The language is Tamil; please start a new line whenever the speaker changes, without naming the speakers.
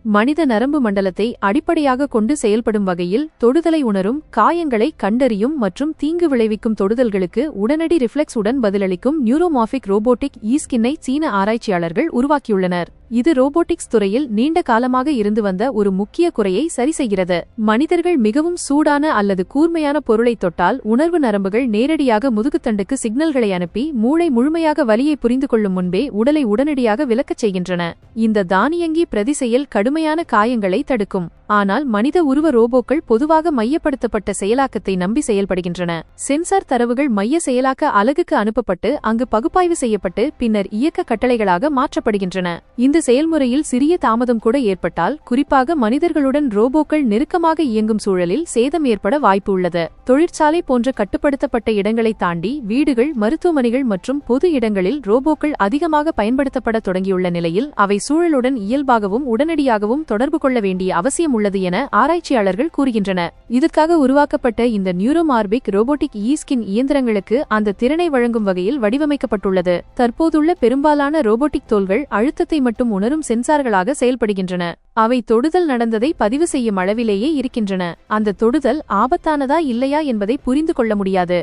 மனித நரம்பு மண்டலத்தை அடிப்படையாக கொண்டு செயல்படும் வகையில் தொடுதலை உணரும், காயங்களை கண்டறியும் மற்றும் தீங்கு விளைவிக்கும் தொடுதல்களுக்கு உடனடி ரிஃப்ளெக்ஸ் உடன் பதிலளிக்கும் நியூரோமார்பிக் ரோபோட்டிக் ஈஸ்கின்னை சீன ஆராய்ச்சியாளர்கள் உருவாக்கியுள்ளனர். இது ரோபோட்டிக்ஸ் துறையில் நீண்ட காலமாக இருந்து வந்த ஒரு முக்கிய குறையை சரிசெய்கிறது. மனிதர்கள் மிகவும் சூடான அல்லது கூர்மையான பொருளை தொட்டால் உணர்வு நரம்புகள் நேரடியாக முதுகுத்தண்டுக்கு சிக்னல்களை அனுப்பி மூளை முழுமையாக வலியை புரிந்து கொள்ளும் முன்பே உடலை உடனடியாக விலக்கச் செய்கின்றன. இந்த தானியங்கி பிரதிசெயல் கடுமையான காயங்களை தடுக்கும். ஆனால் மனித உருவ ரோபோக்கள் பொதுவாக மையப்படுத்தப்பட்ட செயலாக்கத்தை நம்பி செயல்படுகின்றன. சென்சார் தரவுகள் மைய செயலாக்க அலகுக்கு அனுப்பப்பட்டு அங்கு பகுப்பாய்வு செய்யப்பட்டு பின்னர் இயக்க கட்டளைகளாக மாற்றப்படுகின்றன. இந்த செயல்முறையில் சிறிய தாமதம் கூட ஏற்பட்டால், குறிப்பாக மனிதர்களுடன் ரோபோக்கள் நெருக்கமாக இயங்கும் சூழலில் சேதம் ஏற்பட வாய்ப்பு உள்ளது. தொழிற்சாலை போன்ற கட்டுப்படுத்தப்பட்ட இடங்களை தாண்டி வீடுகள், மருத்துவமனைகள் மற்றும் பொது இடங்களில் ரோபோக்கள் அதிகமாக பயன்படுத்தப்பட தொடங்கியுள்ள நிலையில் அவை சூழலுடன் இயல்பாகவும் உடனடியாகவும் தொடர்பு கொள்ள வேண்டிய அவசியம் உள்ளது என ஆராய்ச்சியாளர்கள் கூறுகின்றனர். இதற்காக உருவாக்கப்பட்ட இந்த நியூரோமார்பிக் ரோபோட்டிக் ஈஸ்கின் இயந்திரங்களுக்கு அந்த திறனை வழங்கும் வகையில் வடிவமைக்கப்பட்டுள்ளது. தற்போதுள்ள பெரும்பாலான ரோபோட்டிக் தோள்கள் அழுத்தத்தை மட்டும் உணரும் சென்சார்களாக செயல்படுகின்றன. அவை தொடுதல் நடந்ததை பதிவு செய்யும் அளவிலேயே இருக்கின்றன. அந்த தொடுதல் ஆபத்தானதா இல்லையா என்பதை புரிந்து கொள்ள முடியாது.